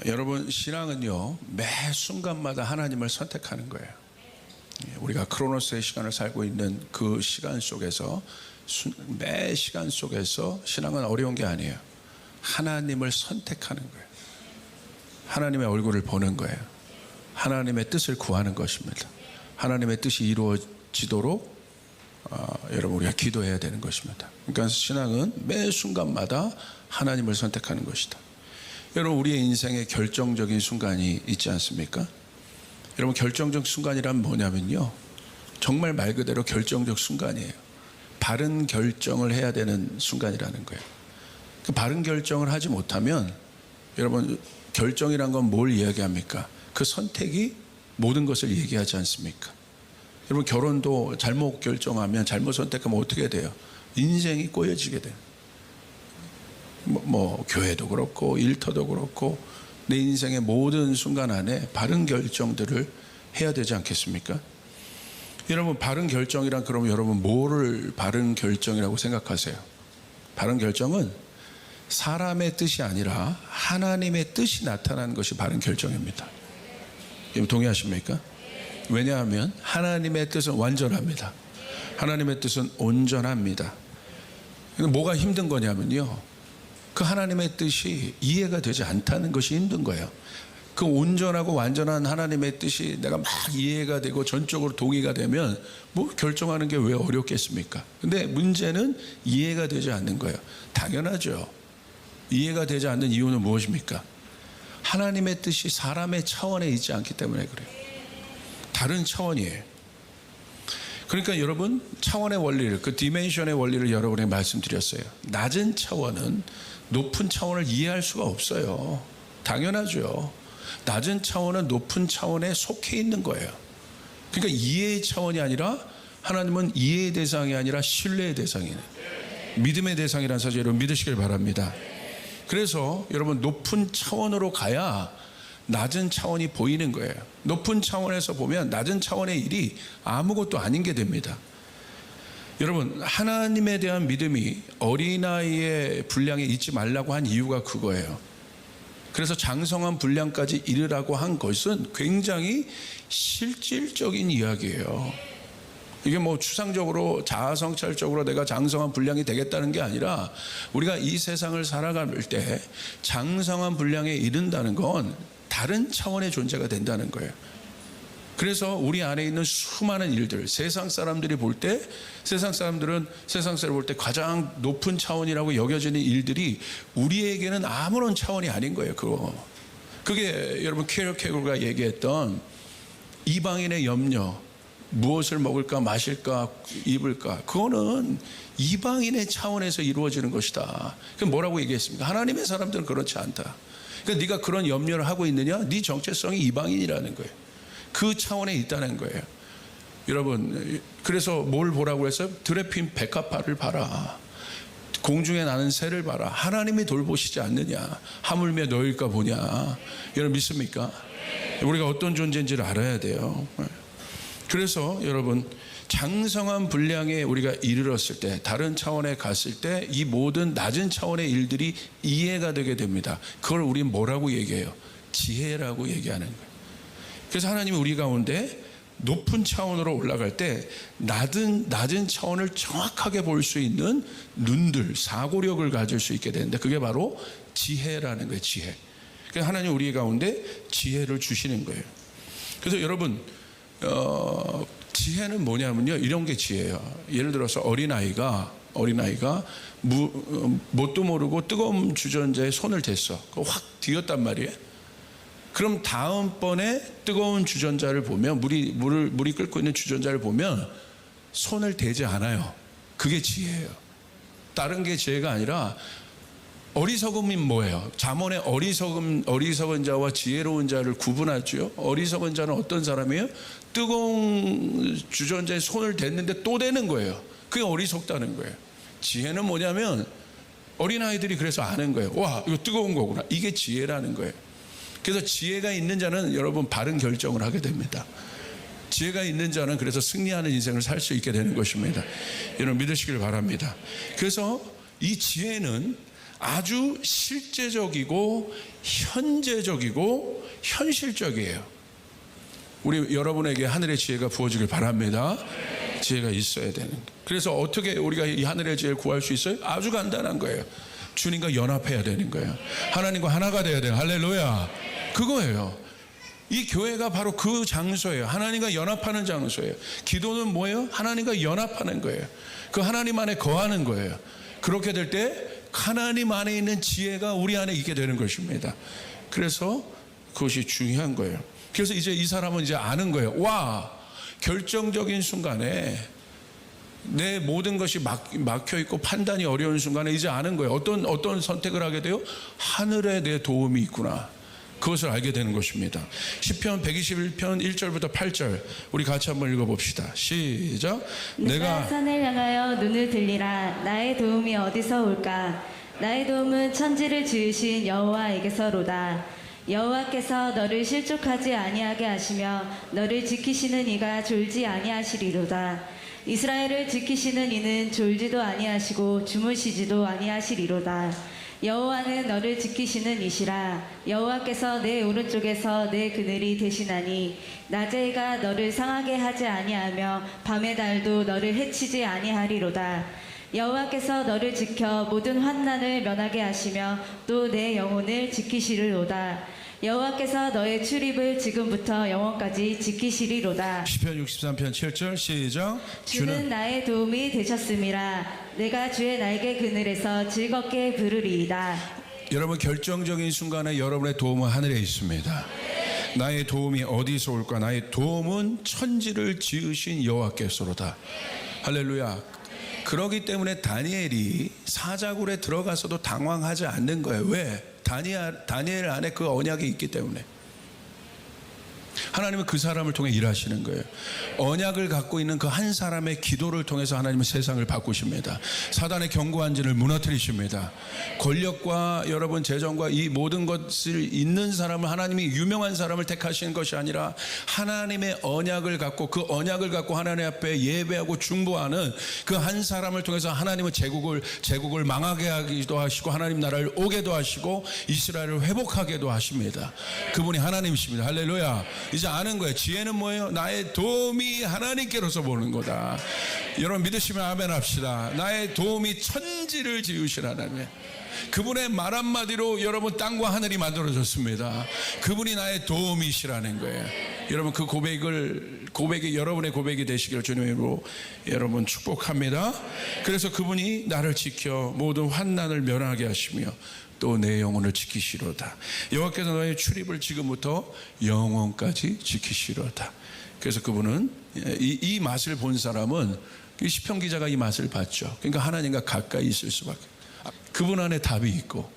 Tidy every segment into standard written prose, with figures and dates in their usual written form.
여러분, 신앙은요, 매 순간마다 하나님을 선택하는 거예요. 우리가 크로노스의 시간을 살고 있는 그 시간 속에서, 매 시간 속에서 신앙은 어려운 게 아니에요. 하나님을 선택하는 거예요. 하나님의 얼굴을 보는 거예요. 하나님의 뜻을 구하는 것입니다. 하나님의 뜻이 이루어지도록 여러분, 우리가 기도해야 되는 것입니다. 그러니까 신앙은 매 순간마다 하나님을 선택하는 것이다. 여러분, 우리의 인생에 결정적인 순간이 있지 않습니까? 여러분, 결정적 순간이란 뭐냐면요, 정말 말 그대로 결정적 순간이에요. 바른 결정을 해야 되는 순간이라는 거예요. 그 바른 결정을 하지 못하면, 여러분, 결정이란 건 뭘 이야기합니까? 그 선택이 모든 것을 얘기하지 않습니까? 여러분, 결혼도 잘못 결정하면, 잘못 선택하면 어떻게 돼요? 인생이 꼬여지게 돼요. 교회도 그렇고 일터도 그렇고 내 인생의 모든 순간 안에 바른 결정들을 해야 되지 않겠습니까? 여러분, 바른 결정이란 그러면 여러분 뭐를 바른 결정이라고 생각하세요? 바른 결정은 사람의 뜻이 아니라 하나님의 뜻이 나타나는 것이 바른 결정입니다. 여러분, 동의하십니까? 왜냐하면 하나님의 뜻은 완전합니다. 하나님의 뜻은 온전합니다. 근데 뭐가 힘든 거냐면요, 그 하나님의 뜻이 이해가 되지 않다는 것이 힘든 거예요. 그 온전하고 완전한 하나님의 뜻이 내가 막 이해가 되고 전적으로 동의가 되면 뭐 결정하는 게 왜 어렵겠습니까? 근데 문제는 이해가 되지 않는 거예요. 당연하죠. 이해가 되지 않는 이유는 무엇입니까? 하나님의 뜻이 사람의 차원에 있지 않기 때문에 그래요. 다른 차원이에요. 그러니까 여러분, 차원의 원리를, 그 디멘션의 원리를 여러분에게 말씀드렸어요. 낮은 차원은 높은 차원을 이해할 수가 없어요. 당연하죠. 낮은 차원은 높은 차원에 속해 있는 거예요. 그러니까 이해의 차원이 아니라, 하나님은 이해의 대상이 아니라 신뢰의 대상이에요. 믿음의 대상이라는 사실 여러분 믿으시길 바랍니다. 그래서 여러분, 높은 차원으로 가야 낮은 차원이 보이는 거예요. 높은 차원에서 보면 낮은 차원의 일이 아무것도 아닌 게 됩니다. 여러분, 하나님에 대한 믿음이 어린아이의 분량에 있지 말라고 한 이유가 그거예요. 그래서 장성한 분량까지 이르라고 한 것은 굉장히 실질적인 이야기예요. 이게 뭐 추상적으로 자아성찰적으로 내가 장성한 분량이 되겠다는 게 아니라, 우리가 이 세상을 살아갈 때 장성한 분량에 이른다는 건 다른 차원의 존재가 된다는 거예요. 그래서 우리 안에 있는 수많은 일들, 세상 사람들이 볼 때, 세상 사람들은 세상 사람을 볼 때 가장 높은 차원이라고 여겨지는 일들이 우리에게는 아무런 차원이 아닌 거예요. 그게 여러분 키어케고르가 얘기했던 이방인의 염려, 무엇을 먹을까 마실까 입을까, 그거는 이방인의 차원에서 이루어지는 것이다. 그럼 뭐라고 얘기했습니까? 하나님의 사람들은 그렇지 않다. 그러니까 네가 그런 염려를 하고 있느냐? 네 정체성이 이방인이라는 거예요. 그 차원에 있다는 거예요. 여러분, 그래서 뭘 보라고 해서 들에 핀 백합화를 봐라, 공중에 나는 새를 봐라. 하나님이 돌보시지 않느냐? 하물며 너일까 보냐? 여러분 믿습니까? 우리가 어떤 존재인지를 알아야 돼요. 그래서 여러분, 장성한 분량에 우리가 이르렀을 때, 다른 차원에 갔을 때 이 모든 낮은 차원의 일들이 이해가 되게 됩니다. 그걸 우리는 뭐라고 얘기해요? 지혜라고 얘기하는 거예요. 그래서 하나님이 우리 가운데 높은 차원으로 올라갈 때 낮은 차원을 정확하게 볼 수 있는 눈들, 사고력을 가질 수 있게 되는데, 그게 바로 지혜라는 거예요. 지혜. 그래서 하나님 우리 가운데 지혜를 주시는 거예요. 그래서 여러분, 지혜는 뭐냐면요, 이런 게 지혜예요. 예를 들어서 어린아이가 뭣도 모르고 뜨거운 주전자에 손을 댔어. 확 뒤었단 말이에요. 그럼 다음번에 뜨거운 주전자를 보면, 물이 끓고 있는 주전자를 보면 손을 대지 않아요. 그게 지혜예요. 다른 게 지혜가 아니라, 어리석음이 뭐예요? 잠언의 어리석은 자와 지혜로운 자를 구분하죠. 어리석은 자는 어떤 사람이에요? 뜨거운 주전자에 손을 댔는데 또 대는 거예요. 그게 어리석다는 거예요. 지혜는 뭐냐면, 어린아이들이 그래서 아는 거예요. 와, 이거 뜨거운 거구나. 이게 지혜라는 거예요. 그래서 지혜가 있는 자는 여러분 바른 결정을 하게 됩니다. 지혜가 있는 자는 그래서 승리하는 인생을 살 수 있게 되는 것입니다. 여러분 믿으시길 바랍니다. 그래서 이 지혜는 아주 실제적이고 현재적이고 현실적이에요. 우리 여러분에게 하늘의 지혜가 부어지길 바랍니다. 지혜가 있어야 되는. 그래서 어떻게 우리가 이 하늘의 지혜를 구할 수 있어요? 아주 간단한 거예요. 주님과 연합해야 되는 거예요. 하나님과 하나가 돼야 돼요. 할렐루야. 그거예요. 이 교회가 바로 그 장소예요. 하나님과 연합하는 장소예요. 기도는 뭐예요? 하나님과 연합하는 거예요. 그 하나님 안에 거하는 거예요. 그렇게 될 때 하나님 안에 있는 지혜가 우리 안에 있게 되는 것입니다. 그래서 그것이 중요한 거예요. 그래서 이제 이 사람은 이제 아는 거예요. 와, 결정적인 순간에 내 모든 것이 막혀 있고 판단이 어려운 순간에 이제 아는 거예요. 어떤 선택을 하게 돼요? 하늘에 내 도움이 있구나. 그것을 알게 되는 것입니다. 시편 121편 1절부터 8절 우리 같이 한번 읽어봅시다. 시작. 내가 산을 향하여 눈을 들리라. 나의 도움이 어디서 올까? 나의 도움은 천지를 지으신 여호와에게서로다. 여호와께서 너를 실족하지 아니하게 하시며 너를 지키시는 이가 졸지 아니하시리로다. 이스라엘을 지키시는 이는 졸지도 아니하시고 주무시지도 아니하시리로다. 여호와는 너를 지키시는 이시라. 여호와께서 내 오른쪽에서 내 그늘이 되시나니 낮의 해가 너를 상하게 하지 아니하며 밤의 달도 너를 해치지 아니하리로다. 여호와께서 너를 지켜 모든 환난을 면하게 하시며 또 내 영혼을 지키시리로다. 여호와께서 너의 출입을 지금부터 영원까지 지키시리로다. 시편 63편 7절 시작. 주는 나의 도움이 되셨음이라. 내가 주의 날개 그늘에서 즐겁게 부르리이다. 여러분, 결정적인 순간에 여러분의 도움은 하늘에 있습니다. 나의 도움이 어디서 올까? 나의 도움은 천지를 지으신 여호와께서로다. 할렐루야. 그러기 때문에 다니엘이 사자굴에 들어가서도 당황하지 않는 거예요. 왜? 다니엘 안에 그 언약이 있기 때문에. 하나님은 그 사람을 통해 일하시는 거예요. 언약을 갖고 있는 그 한 사람의 기도를 통해서 하나님은 세상을 바꾸십니다. 사단의 견고한 진을 무너뜨리십니다. 권력과 여러분 재정과 이 모든 것을 있는 사람을, 하나님이 유명한 사람을 택하시는 것이 아니라 하나님의 언약을 갖고, 그 언약을 갖고 하나님 앞에 예배하고 중보하는 그 한 사람을 통해서 하나님은 제국을 망하게 하기도 하시고 하나님 나라를 오게도 하시고 이스라엘을 회복하게도 하십니다. 그분이 하나님이십니다. 할렐루야. 이제 아는 거예요. 지혜는 뭐예요? 나의 도움이 하나님께로서 보는 거다. 여러분 믿으시면 아멘 합시다. 나의 도움이 천지를 지으신 하나님. 그분의 말 한마디로 여러분 땅과 하늘이 만들어졌습니다. 그분이 나의 도움이시라는 거예요. 여러분 그 고백이 여러분의 고백이 되시기를 주님으로 여러분 축복합니다. 그래서 그분이 나를 지켜 모든 환난을 면하게 하시며 또 내 영혼을 지키시로다. 여호와께서 너의 출입을 지금부터 영원까지 지키시로다. 그래서 그분은 이 맛을 본 사람은, 이 시편 기자가 이 맛을 봤죠. 그러니까 하나님과 가까이 있을 수밖에. 그분 안에 답이 있고,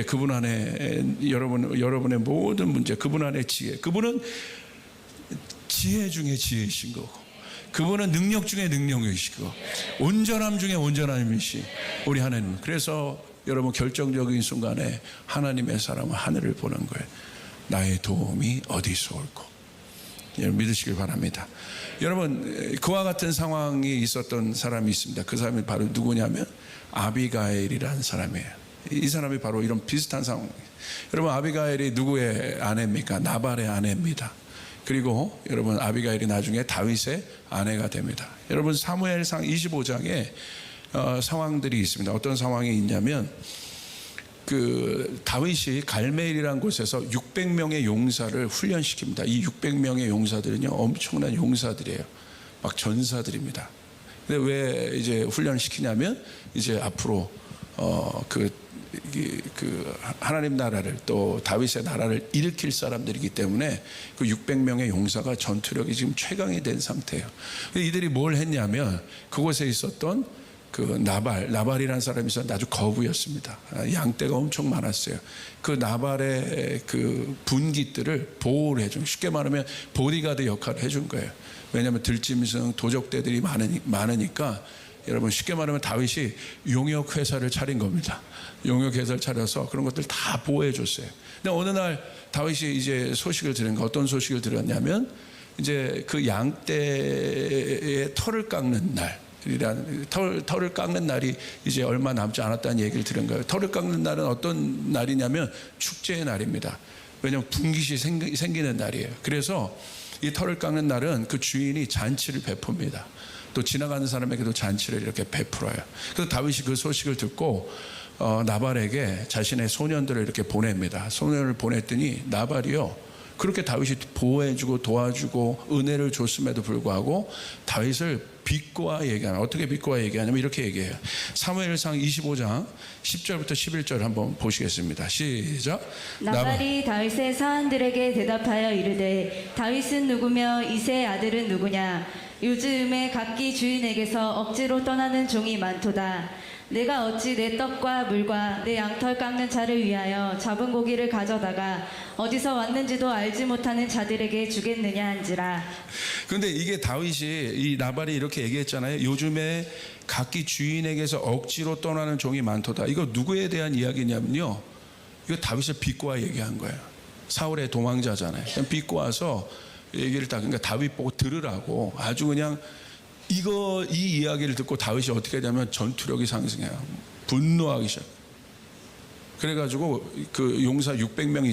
그분 안에 여러분의 모든 문제, 그분 안에 지혜, 그분은 지혜 중에 지혜이신 거고, 그분은 능력 중에 능력이시고, 온전함 중에 온전함이시 우리 하나님. 그래서 여러분 결정적인 순간에 하나님의 사람은 하늘을 보는 거예요. 나의 도움이 어디서 올고. 여러분 믿으시길 바랍니다. 여러분 그와 같은 상황이 있었던 사람이 있습니다. 그 사람이 바로 누구냐면 아비가일이라는 사람이에요. 이 사람이 바로 이런 비슷한 상황. 여러분 아비가일이 누구의 아내입니까? 나발의 아내입니다. 그리고 여러분 아비가일이 나중에 다윗의 아내가 됩니다. 여러분 사무엘상 25장에 상황들이 있습니다. 어떤 상황이 있냐면 그 다윗이 갈멜이라는 곳에서 600명의 용사를 훈련시킵니다. 이 600명의 용사들은요 엄청난 용사들이에요. 막 전사들입니다. 근데 왜 이제 훈련시키냐면 이제 앞으로 그 하나님 나라를, 또 다윗의 나라를 일으킬 사람들이기 때문에 그 600명의 용사가 전투력이 지금 최강이 된 상태예요. 이들이 뭘 했냐면 그곳에 있었던 그 나발이라는 사람이 있었는데 아주 거부였습니다. 양떼가 엄청 많았어요. 그 나발의 그 분깃들을 보호를 해준, 쉽게 말하면 보디가드 역할을 해준 거예요. 왜냐하면 들짐승, 도적대들이 많으니까 여러분 쉽게 말하면 다윗이 용역 회사를 차린 겁니다. 용역 회사를 차려서 그런 것들 다 보호해 줬어요. 근데 어느 날 다윗이 이제 소식을 들은 거, 어떤 소식을 들었냐면 이제 그 양떼의 털을 깎는 날, 털을 깎는 날이 이제 얼마 남지 않았다는 얘기를 들은 거예요. 털을 깎는 날은 어떤 날이냐면 축제의 날입니다. 왜냐하면 분깃이 생기는 날이에요. 그래서 이 털을 깎는 날은 그 주인이 잔치를 베풉니다. 또 지나가는 사람에게도 잔치를 이렇게 베풀어요. 그래서 다윗이 그 소식을 듣고 나발에게 자신의 소년들을 이렇게 보냅니다. 소년을 보냈더니 나발이요, 그렇게 다윗이 보호해주고 도와주고 은혜를 줬음에도 불구하고 다윗을 비꼬아 얘기하면, 어떻게 비꼬아 얘기하냐면 이렇게 얘기해요. 사무엘상 25장 10절부터 11절 한번 보시겠습니다. 시작. 나발이 다윗의 사환들에게 대답하여 이르되 다윗은 누구며 이새의 아들은 누구냐? 요즘에 각기 주인에게서 억지로 떠나는 종이 많도다. 내가 어찌 내 떡과 물과 내 양털 깎는 자를 위하여 잡은 고기를 가져다가 어디서 왔는지도 알지 못하는 자들에게 주겠느냐 한지라. 근데 이게 다윗이, 이 나발이 이렇게 얘기했잖아요. 요즘에 각기 주인에게서 억지로 떠나는 종이 많도다. 이거 누구에 대한 이야기냐면요, 이거 다윗을 비꼬아 얘기한 거예요. 사울의 도망자잖아요. 그냥 비꼬아서 얘기를 다, 그러니까 다윗 보고 들으라고 아주 그냥 이 이야기를 듣고 다윗이 어떻게 되냐면 전투력이 상승해요. 분노하기 시작. 그래가지고 그 용사 600명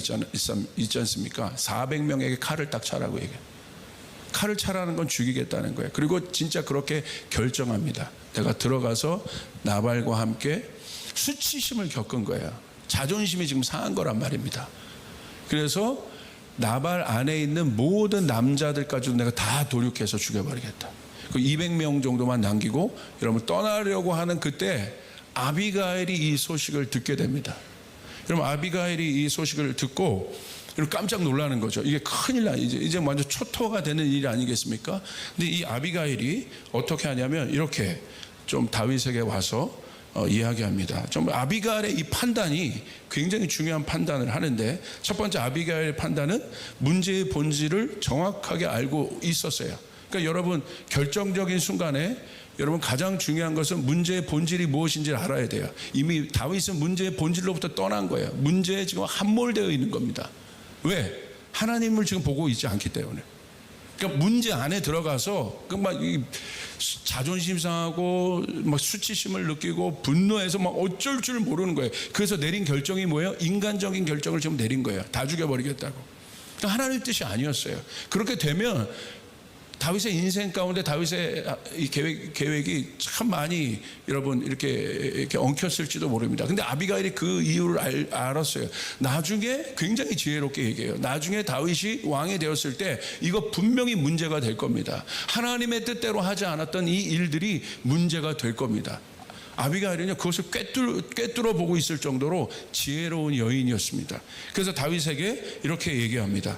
있지 않습니까? 400명에게 칼을 딱 차라고 얘기해요. 칼을 차라는 건 죽이겠다는 거예요. 그리고 진짜 그렇게 결정합니다. 내가 들어가서 나발과 함께 수치심을 겪은 거예요. 자존심이 지금 상한 거란 말입니다. 그래서 나발 안에 있는 모든 남자들까지도 내가 다 도륙해서 죽여버리겠다. 그 200명 정도만 남기고 여러분 떠나려고 하는 그때 아비가일이 이 소식을 듣게 됩니다. 여러분 아비가일이 이 소식을 듣고 깜짝 놀라는 거죠. 이게 큰일 나, 이제 완전 초토화가 되는 일이 아니겠습니까? 근데 이 아비가일이 어떻게 하냐면 이렇게 좀 다윗에게 와서 이야기합니다. 좀 아비가일의 이 판단이 굉장히 중요한 판단을 하는데, 첫 번째 아비가일의 판단은 문제의 본질을 정확하게 알고 있었어요. 그러니까 여러분 결정적인 순간에 여러분 가장 중요한 것은 문제의 본질이 무엇인지를 알아야 돼요. 이미 다윗은 문제의 본질로부터 떠난 거예요. 문제에 지금 함몰되어 있는 겁니다. 왜? 하나님을 지금 보고 있지 않기 때문에. 그러니까 문제 안에 들어가서 막 자존심 상하고 막 수치심을 느끼고 분노해서 막 어쩔 줄 모르는 거예요. 그래서 내린 결정이 뭐예요? 인간적인 결정을 지금 내린 거예요. 다 죽여버리겠다고. 그러니까 하나님의 뜻이 아니었어요. 그렇게 되면 다윗의 인생 가운데 다윗의 이 계획이 참 많이 여러분 이렇게 엉켰을지도 모릅니다. 근데 아비가일이 그 이유를 알았어요. 나중에 굉장히 지혜롭게 얘기해요. 나중에 다윗이 왕이 되었을 때 이거 분명히 문제가 될 겁니다. 하나님의 뜻대로 하지 않았던 이 일들이 문제가 될 겁니다. 아비가일은요 그것을 꿰뚫어 보고 있을 정도로 지혜로운 여인이었습니다. 그래서 다윗에게 이렇게 얘기합니다.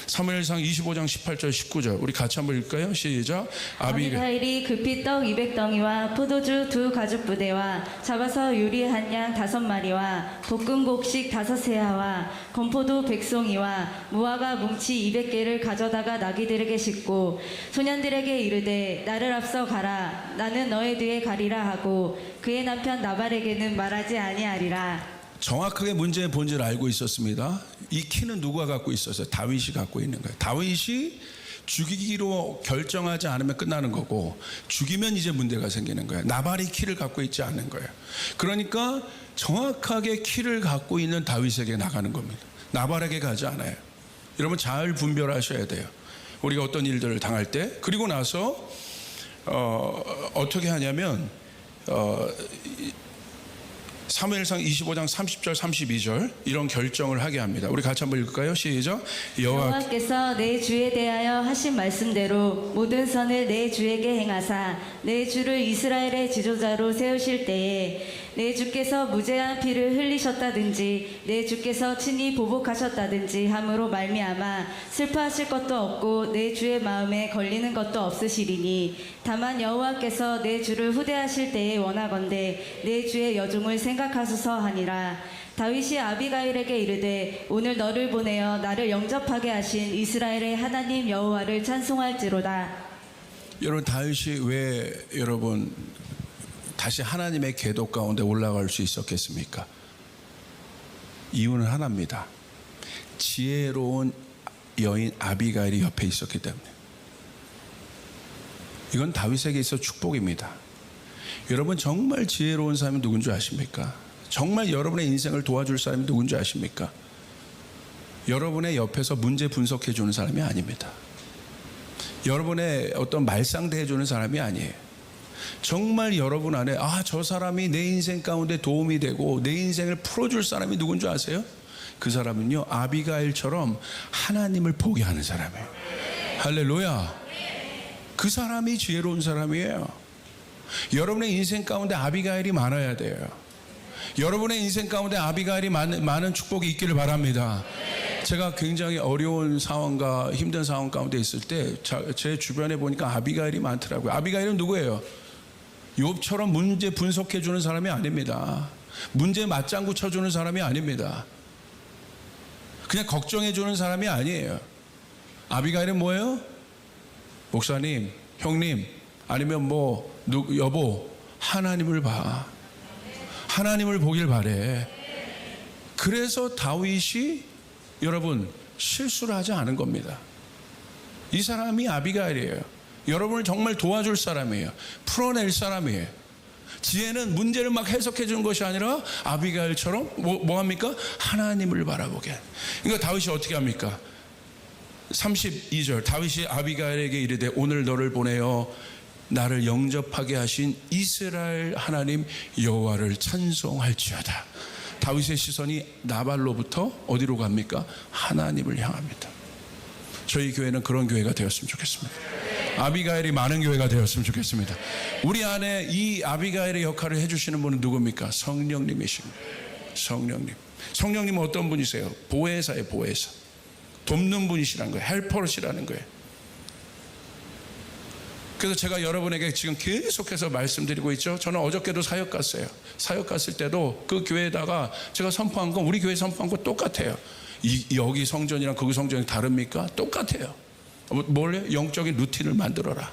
사무엘상 25장 18절 19절 우리 같이 한번 읽을까요? 시작. 아비가일이 급히 떡 200덩이와 포도주 2 가죽 부대와 잡아서 요리한 양 5마리와 볶은 곡식 5세아와 건포도 100송이와 무화과 뭉치 200개를 가져다가 나귀들에게 싣고 소년들에게 이르되 나를 앞서 가라, 나는 너의 뒤에 가리라 하고 그의 남편 나발에게는 말하지 아니하리라. 정확하게 문제의 본질을 알고 있었습니다. 이 키는 누가 갖고 있었어요? 다윗이 갖고 있는 거예요. 다윗이 죽이기로 결정하지 않으면 끝나는 거고, 죽이면 이제 문제가 생기는 거예요. 나발이 키를 갖고 있지 않는 거예요. 그러니까 정확하게 키를 갖고 있는 다윗에게 나가는 겁니다. 나발에게 가지 않아요. 여러분 잘 분별하셔야 돼요. 우리가 어떤 일들을 당할 때. 그리고 나서 어떻게 하냐면 사무엘상 25장 30절 32절 이런 결정을 하게 합니다. 우리 같이 한번 읽을까요? 시작. 여호와께서 내 주에 대하여 하신 말씀대로 모든 선을 내 주에게 행하사 내 주를 이스라엘의 지도자로 세우실 때에 내 주께서 무죄한 피를 흘리셨다든지 내 주께서 친히 보복하셨다든지 함으로 말미암아 슬퍼하실 것도 없고 내 주의 마음에 걸리는 것도 없으시리니 다만 여호와께서 내 주를 후대하실 때에 원하건대 내 주의 여종을 생각하소서 하니라. 다윗이 아비가일에게 이르되 오늘 너를 보내어 나를 영접하게 하신 이스라엘의 하나님 여호와를 찬송할지로다. 여러분 다윗이 왜 여러분 다시 하나님의 계도 가운데 올라갈 수 있었겠습니까? 이유는 하나입니다. 지혜로운 여인 아비가일이 옆에 있었기 때문에. 이건 다윗에게 있어 축복입니다. 여러분 정말 지혜로운 사람이 누군 줄 아십니까? 정말 여러분의 인생을 도와줄 사람이 누군 줄 아십니까? 여러분의 옆에서 문제 분석해 주는 사람이 아닙니다. 여러분의 어떤 말상대 해주는 사람이 아니에요. 정말 여러분 안에 저 사람이 내 인생 가운데 도움이 되고 내 인생을 풀어줄 사람이 누군 줄 아세요? 그 사람은요, 아비가일처럼 하나님을 보게 하는 사람이에요. 할렐루야. 그 사람이 지혜로운 사람이에요. 여러분의 인생 가운데 아비가일이 많아야 돼요. 여러분의 인생 가운데 아비가일이 많은 축복이 있기를 바랍니다. 제가 굉장히 어려운 상황과 힘든 상황 가운데 있을 때 제 주변에 보니까 아비가일이 많더라고요. 아비가일은 누구예요? 욥처럼 문제 분석해 주는 사람이 아닙니다. 문제 맞장구 쳐주는 사람이 아닙니다. 그냥 걱정해 주는 사람이 아니에요. 아비가일은 뭐예요? 목사님, 형님, 아니면 여보, 하나님을 봐. 하나님을 보길 바래. 그래서 다윗이 여러분 실수를 하지 않은 겁니다. 이 사람이 아비가일이에요. 여러분을 정말 도와줄 사람이에요. 풀어낼 사람이에요. 지혜는 문제를 막 해석해 주는 것이 아니라 아비가일처럼 뭐 합니까? 하나님을 바라보게. 그러니까 다윗이 어떻게 합니까? 32절 다윗이 아비가일에게 이르되 오늘 너를 보내어 나를 영접하게 하신 이스라엘 하나님 여호와를 찬송할지어다. 다윗의 시선이 나발로부터 어디로 갑니까? 하나님을 향합니다. 저희 교회는 그런 교회가 되었으면 좋겠습니다. 아비가일이 많은 교회가 되었으면 좋겠습니다. 우리 안에 이 아비가일의 역할을 해주시는 분은 누굽니까? 성령님이십니다. 성령님은 어떤 분이세요? 보혜사예요. 보혜사. 돕는 분이시라는 거예요. 헬퍼시라는 거예요. 그래서 제가 여러분에게 지금 계속해서 말씀드리고 있죠. 저는 어저께도 사역 갔어요. 사역 갔을 때도 그 교회에다가 제가 선포한 건 우리 교회 선포한 건 똑같아요. 여기 성전이랑 거기 성전이 다릅니까? 똑같아요. 뭘요? 영적인 루틴을 만들어라.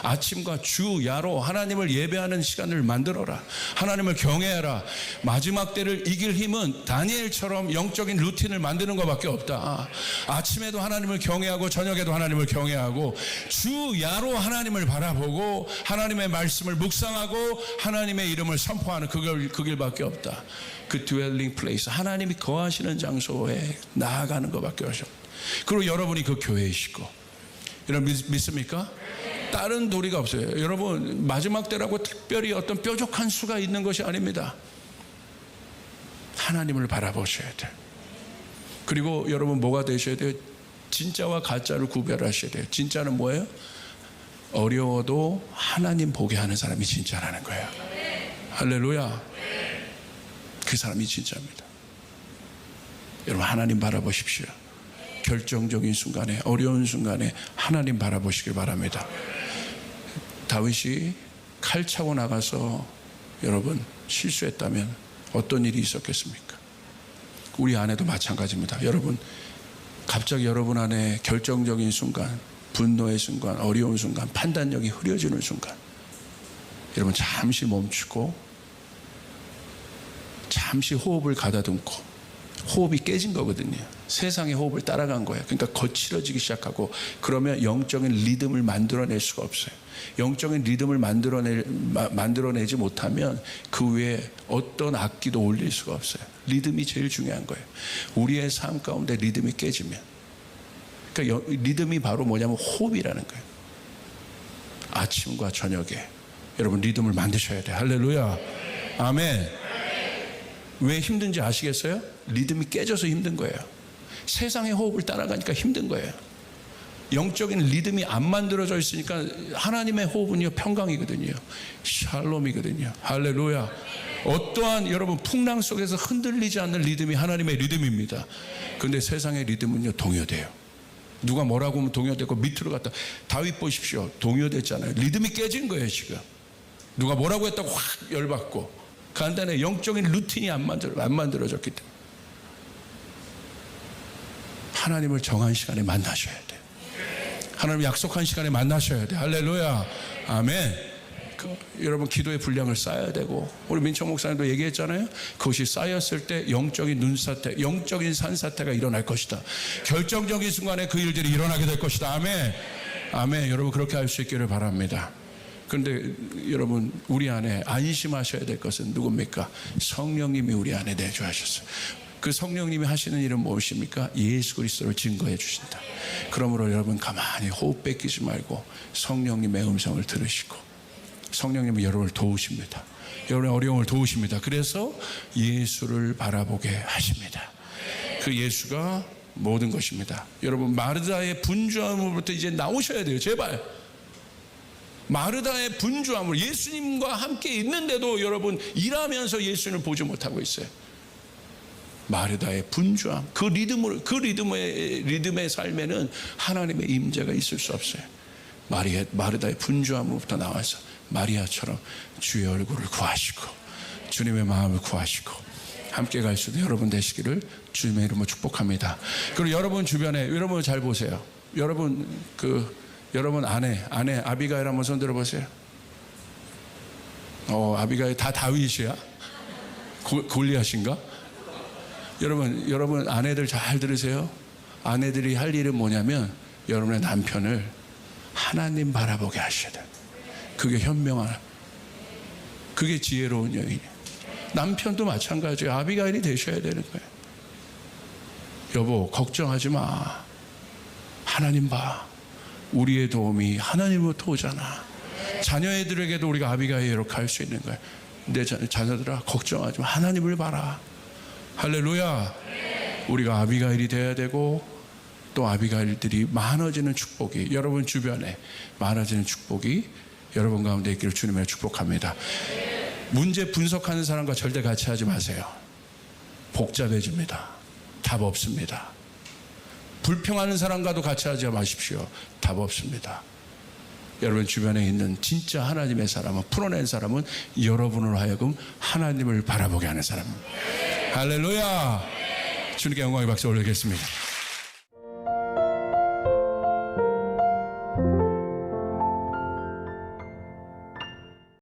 아침과 주 야로 하나님을 예배하는 시간을 만들어라. 하나님을 경외하라. 마지막 때를 이길 힘은 다니엘처럼 영적인 루틴을 만드는 것밖에 없다. 아침에도 하나님을 경외하고 저녁에도 하나님을 경외하고 주 야로 하나님을 바라보고 하나님의 말씀을 묵상하고 하나님의 이름을 선포하는 그 길밖에 없다. 그 드웰링 플레이스, 하나님이 거하시는 장소에 나아가는 것밖에 없어. 그리고 여러분이 그 교회이시고, 여러분 믿습니까? 다른 도리가 없어요. 여러분 마지막 때라고 특별히 어떤 뾰족한 수가 있는 것이 아닙니다. 하나님을 바라보셔야 돼요. 그리고 여러분 뭐가 되셔야 돼요? 진짜와 가짜를 구별하셔야 돼요. 진짜는 뭐예요? 어려워도 하나님 보게 하는 사람이 진짜라는 거예요. 할렐루야. 그 사람이 진짜입니다. 여러분 하나님 바라보십시오. 결정적인 순간에, 어려운 순간에 하나님 바라보시길 바랍니다. 다윗이 칼 차고 나가서 여러분 실수했다면 어떤 일이 있었겠습니까? 우리 안에도 마찬가지입니다. 여러분 갑자기 여러분 안에 결정적인 순간, 분노의 순간, 어려운 순간, 판단력이 흐려지는 순간, 여러분 잠시 멈추고 잠시 호흡을 가다듬고, 호흡이 깨진 거거든요. 세상의 호흡을 따라간 거예요. 그러니까 거칠어지기 시작하고, 그러면 영적인 리듬을 만들어낼 수가 없어요. 영적인 리듬을 만들어내지 못하면 그 위에 어떤 악기도 올릴 수가 없어요. 리듬이 제일 중요한 거예요. 우리의 삶 가운데 리듬이 깨지면, 그러니까 리듬이 바로 뭐냐면 호흡이라는 거예요. 아침과 저녁에 여러분 리듬을 만드셔야 돼요. 할렐루야. 아멘. 왜 힘든지 아시겠어요? 리듬이 깨져서 힘든 거예요. 세상의 호흡을 따라가니까 힘든 거예요. 영적인 리듬이 안 만들어져 있으니까 하나님의 호흡은요 평강이거든요. 샬롬이거든요. 할렐루야. 어떠한 여러분 풍랑 속에서 흔들리지 않는 리듬이 하나님의 리듬입니다. 그런데 세상의 리듬은요 동요돼요. 누가 뭐라고 하면 동요되고 밑으로 갔다. 다윗 보십시오. 동요됐잖아요. 리듬이 깨진 거예요 지금. 누가 뭐라고 했다고 확 열받고. 간단해. 영적인 루틴이 안 만들어졌기 때문에 하나님을 정한 시간에 만나셔야 돼요. 하나님 약속한 시간에 만나셔야 돼요. 할렐루야. 아멘. 여러분 기도의 분량을 쌓아야 되고, 우리 민청 목사님도 얘기했잖아요. 그것이 쌓였을 때 영적인 눈사태, 영적인 산사태가 일어날 것이다. 결정적인 순간에 그 일들이 일어나게 될 것이다. 아멘. 아멘. 여러분 그렇게 할 수 있기를 바랍니다. 그런데 여러분, 우리 안에 안심하셔야 될 것은 누굽니까? 성령님이 우리 안에 내주하셨어요. 그 성령님이 하시는 일은 무엇입니까? 예수 그리스도를 증거해 주신다. 그러므로 여러분 가만히 호흡 뺏기지 말고 성령님의 음성을 들으시고, 성령님은 여러분을 도우십니다. 여러분의 어려움을 도우십니다. 그래서 예수를 바라보게 하십니다. 그 예수가 모든 것입니다. 여러분, 마르다의 분주함으로부터 이제 나오셔야 돼요. 제발. 마르다의 분주함으로, 예수님과 함께 있는데도 여러분 일하면서 예수님을 보지 못하고 있어요. 마르다의 분주함, 그 리듬의 삶에는 하나님의 임재가 있을 수 없어요. 마르다의 분주함으로부터 나와서 마리아처럼 주의 얼굴을 구하시고 주님의 마음을 구하시고 함께 갈 수 있는 여러분 되시기를 주님의 이름으로 축복합니다. 그리고 여러분 주변에, 여러분 잘 보세요. 여러분 아내 아비가일 한번 손 들어보세요. 아비가일 다 다윗이야? 골리앗인가? 여러분 아내들 잘 들으세요. 아내들이 할 일은 뭐냐면 여러분의 남편을 하나님 바라보게 하셔야 돼요. 그게 현명한, 그게 지혜로운 여인이에요. 남편도 마찬가지예요. 아비가일이 되셔야 되는 거예요. 여보, 걱정하지 마. 하나님 봐. 우리의 도움이 하나님으로부터 오잖아. 자녀애들에게도 우리가 아비가일 이렇게 할 수 있는 거예요. 내 자녀들아, 걱정하지 마. 하나님을 봐라. 할렐루야. 우리가 아비가일이 돼야 되고, 또 아비가일들이 많아지는 축복이, 여러분 주변에 많아지는 축복이 여러분 가운데 있기를 주님의 축복합니다. 문제 분석하는 사람과 절대 같이 하지 마세요. 복잡해집니다. 답 없습니다. 불평하는 사람과도 같이 하지 마십시오. 답 없습니다. 여러분 주변에 있는 진짜 하나님의 사람은, 풀어낸 사람은 여러분으로 하여금 하나님을 바라보게 하는 사람입니다. 할렐루야. 주님께 영광의 박수 올리겠습니다.